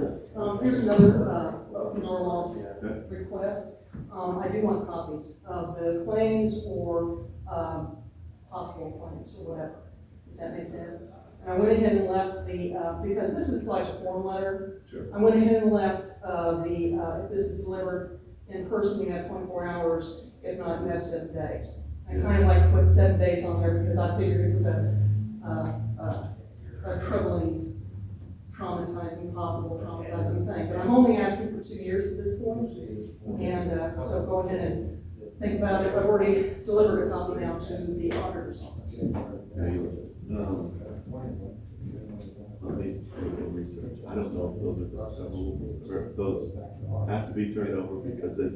Here's another Opend Door Laws request. I do want copies of the claims or possible claims or whatever. Does that make sense? And I went ahead and left the, because this is like a form letter. Sure. I went ahead and left if this is delivered in person, you have 24 hours. If not, you have 7 days. I kind of like put 7 days on there because I figured it was a troubling, possible traumatizing thing. But I'm only asking for 2 years at this point. And so go ahead and think about it. I've already delivered a copy now to the auditor's office. Research. I don't know if those are discoverable or if those have to be turned over because it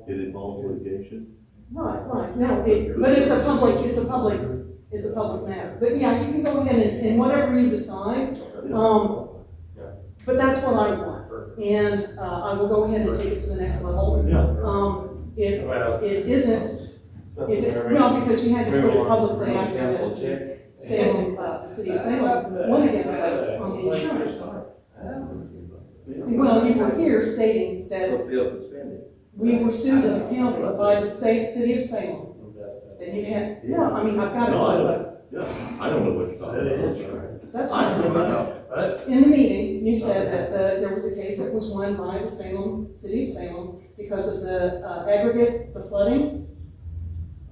involves litigation. Right. No, but it's a public matter. But yeah, you can go ahead and whatever you decide. But that's what I want. And I will go ahead and take it to the next level. If it isn't, because you had to put it publicly after Salem, the city of Salem won against us on the insurance. Well, you were here stating that we were sued as a county by the city of Salem. That you had, I mean, I've got it. I don't know what you're talking about. That's fine. In the meeting, you said that there was a case that was won by the city of Salem because of the aggregate, the flooding.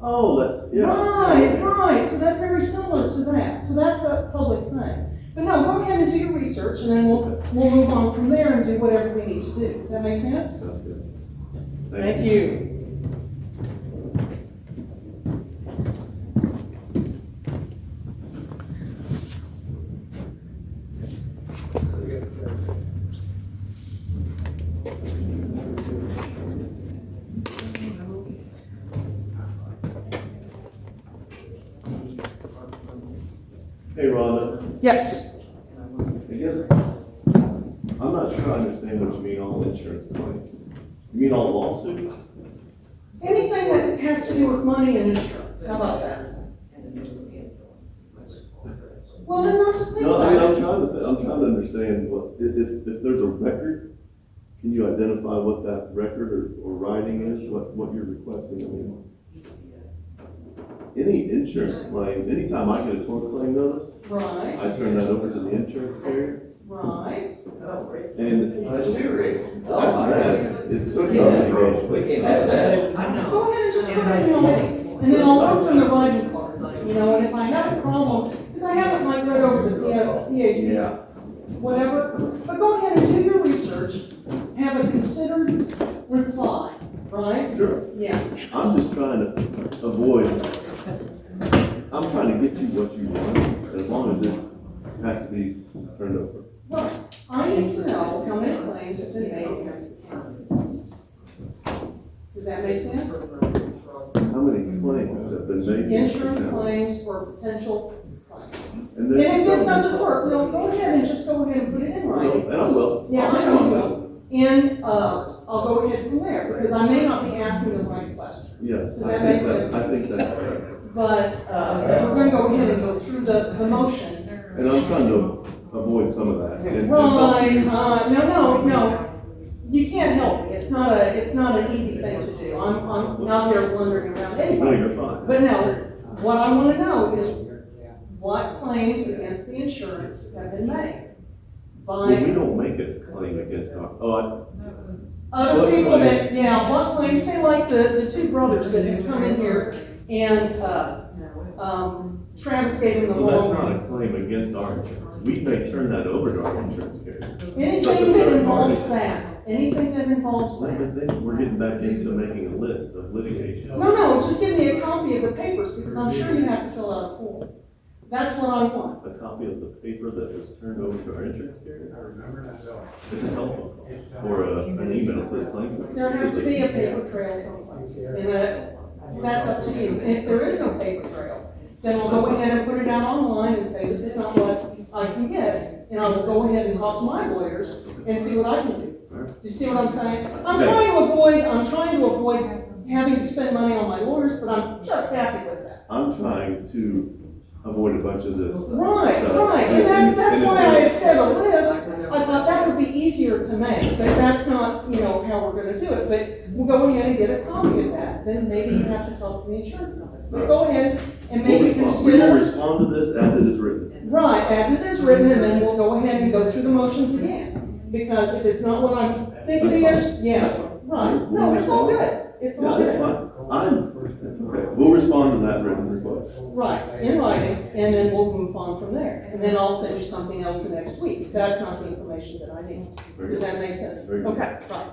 Oh, that's, yeah. Right, so that's very similar to that. So that's a public thing. But no, go ahead and do your research and then we'll move on from there and do whatever we need to do. Does that make sense? Sounds good. Thank you. Hey, Rhonda. Yes. I guess I'm not sure I understand what you mean all insurance claims. You mean all lawsuits? Anything that has to do with money and insurance. How about that? Well, then I'll just think No, I mean, about it. I'm trying to understand what, if there's a record, can you identify what that record or writing is, what you're requesting? I mean, any insurance claim, anytime I get a tort claim notice, Right. I turn that over to the insurance carrier. Right. And it's so complicated. Go ahead and just put it in the and then I'll work from the writing part. And if I have a problem, because I haven't like read over the PAC, whatever, but go ahead and do your research, have a considered reply, right? Sure. Yes. I'm just trying to avoid, I'm trying to get you what you want, as long as it has to be turned over. Well, I need to know how many claims have been made against the county. Does that make sense? How many claims have been made? Insurance claims or potential claims. And And if this doesn't work, no, go ahead and just go ahead and put it in writing. And I will. Yeah, I know you will. And, I'll go ahead from there, because I may not be asking the right question. Yes. Does that make sense? I think that's correct. But, we're gonna go ahead and go through the motion. And I'm trying to avoid some of that. And- Right, no. You can't help me. It's not an easy thing to do. I'm not here blundering around No, anyway. you're fine. But no, what I wanna know is what claims against the insurance have been made Well, we by don't make a claim against our, other What people claims? what claims, say like the two brothers that have come in here and, Travis gave them the so that's wrong. not a claim against our insurance. We may turn that over to our insurance carrier. Anything that involves that, anything that involves Well, that. but then we're getting back into making a list of litigation. No, just give me a copy of the papers, because I'm sure you have to fill out a form. That's what I want. A copy of the paper that was turned over to our insurance carrier? It's a telephone call or an email to the claim. There has to be a paper trail someplace, and that's up to you. If there is no paper trail, then I'll go ahead and put it out online and say, this is not what I can get. And I will go ahead and talk to my lawyers and see what I can do. You see what I'm saying? I'm trying to avoid having to spend money on my lawyers, but I'm just happy with that. I'm trying to avoid a bunch of this. Right, stuff. and that's why I had said a list. I thought that would be easier easier to make, but that's not, how we're gonna do it. But we'll go ahead and get a copy of that, then maybe you have to talk to the insurance company. But go ahead and maybe We will consider, respond to this as it is written. right, as it is written, and then we'll go ahead and go through the motions again. Because if it's not what I'm thinking it That's is, fine. yeah, That's fine. right, no, it's all good, it's all Yeah, that's good. fine. That's okay. We'll respond to that written request. Right, in writing, and then we'll move on from there. And then I'll send you something else the next week. That's not the information that I need. Very Does good. that make sense? Very good. Okay, right.